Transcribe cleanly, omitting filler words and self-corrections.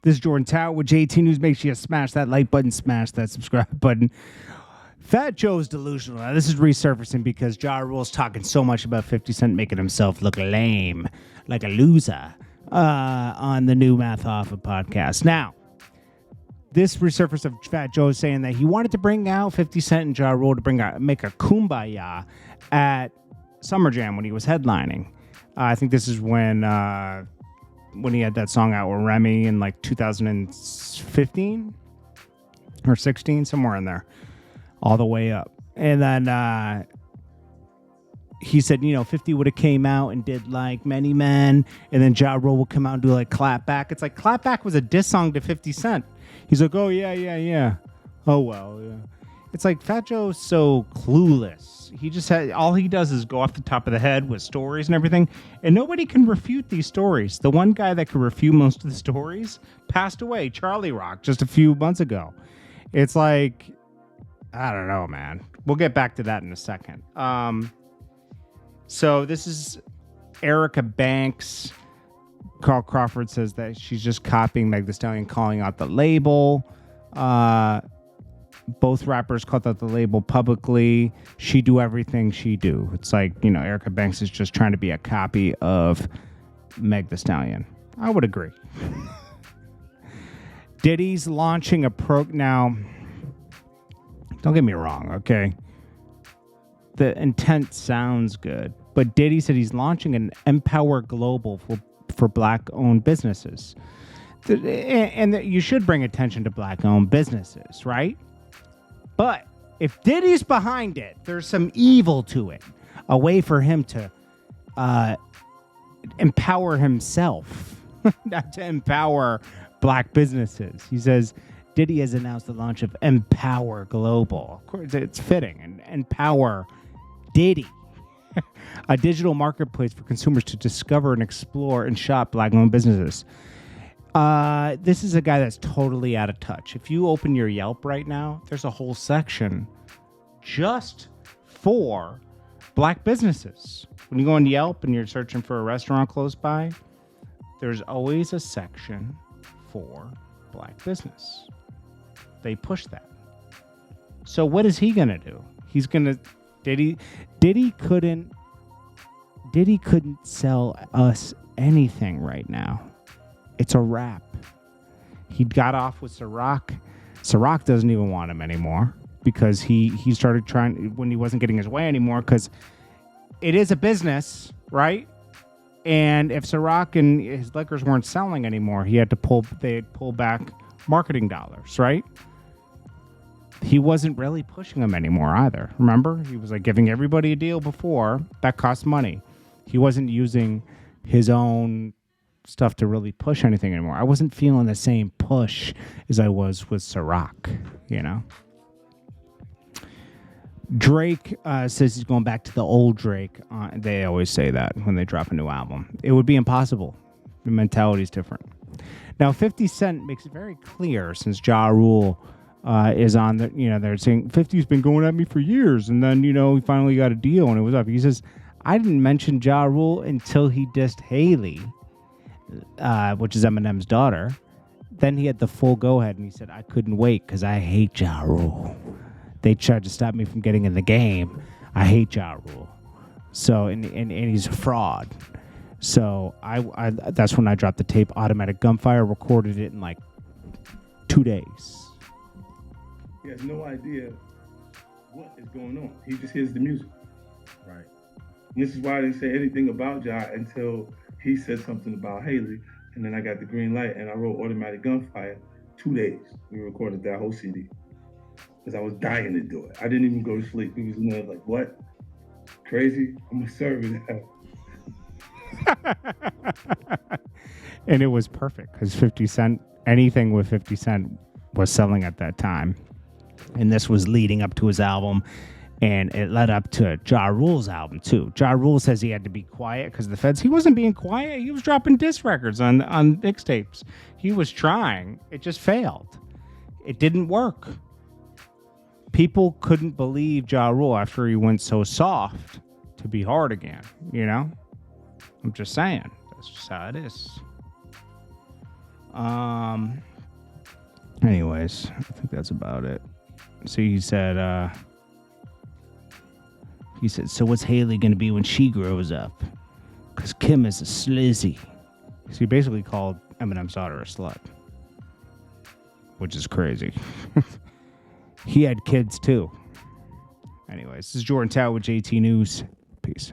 This is Jordan Tower with JT News. Make sure you smash that like button, smash that subscribe button. Fat Joe's delusional. Now, this is resurfacing because Ja Rule's talking so much about 50 Cent making himself look lame, like a loser, on the new Math Hoffa podcast. Now, this resurface of Fat Joe saying that he wanted to bring out 50 Cent and Ja Rule to make a kumbaya at Summer Jam when he was headlining. I think this is when he had that song out with Remy in like 2015 or 16, somewhere in there, all the way up. And then he said, 50 would have came out and did like Many Men, and then Ja Rule would come out and do like Clap Back. It's like Clap Back was a diss song to 50 Cent. He's like, oh, yeah. Oh, well, yeah. It's like Fat Joe's so clueless. All he does is go off the top of the head with stories and everything, and nobody can refute these stories. The one guy that could refute most of the stories passed away, Charlie Rock, just a few months ago. It's like, I don't know, man. We'll get back to that in a second. So this is Erica Banks. Carl Crawford says that she's just copying Meg Thee Stallion, calling out the label. Both rappers called out the label publicly. She do everything she do. It's like, Erica Banks is just trying to be a copy of Meg Thee Stallion. I would agree. Diddy's launching a now, don't get me wrong, okay? The intent sounds good, but Diddy said he's launching an Empower Global for Black-owned businesses. And you should bring attention to Black-owned businesses, right? But if Diddy's behind it, there's some evil to it. A way for him to empower himself, not to empower Black businesses. He says Diddy has announced the launch of Empower Global. Of course, it's fitting. And Empower Diddy, a digital marketplace for consumers to discover and explore and shop Black-owned businesses. This is a guy that's totally out of touch. If you open your Yelp right now, there's a whole section just for Black businesses. When you go on Yelp and you're searching for a restaurant close by, there's always a section for Black business. They push that. So what is he gonna do? He's gonna Diddy couldn't sell us anything right now. It's a wrap. He got off with Ciroc. Ciroc doesn't even want him anymore because he started trying when he wasn't getting his way anymore, because it is a business, right? And if Ciroc and his liquors weren't selling anymore, they had to pull back marketing dollars, right? He wasn't really pushing them anymore either. Remember? He was like giving everybody a deal before. That cost money. He wasn't using his own stuff to really push anything anymore. I wasn't feeling the same push as I was with Ciroc, Drake says he's going back to the old Drake. They always say that when they drop a new album. It would be impossible. The mentality is different. Now, 50 Cent makes it very clear, since Ja Rule is on the, they're saying 50's been going at me for years, and then, he finally got a deal and it was up. He says, I didn't mention Ja Rule until he dissed Haley, which is Eminem's daughter. Then he had the full go-ahead, and he said, I couldn't wait because I hate Ja Rule. They tried to stop me from getting in the game. I hate Ja Rule. So, and he's a fraud. So, I that's when I dropped the tape, Automatic Gunfire, recorded it in like 2 days. He has no idea what is going on. He just hears the music. Right. And this is why I didn't say anything about Ja until he said something about Haley, and then I got the green light, and I wrote Automatic Gunfire. 2 days. We recorded that whole CD. Because I was dying to do it. I didn't even go to sleep. He was in there like, what? Crazy? I'm going to serve it out. And it was perfect, because 50 Cent, anything with 50 Cent was selling at that time. And this was leading up to his album. And it led up to Ja Rule's album, too. Ja Rule says he had to be quiet because of the feds. He wasn't being quiet. He was dropping diss records on mixtapes. He was trying. It just failed. It didn't work. People couldn't believe Ja Rule after he went so soft to be hard again, I'm just saying. That's just how it is. Anyways, I think that's about it. So he said, so what's Haley going to be when she grows up? Because Kim is a slizzy. So he basically called Eminem's daughter a slut, which is crazy. He had kids too. Anyways, this is Jordan Tower with JT News. Peace.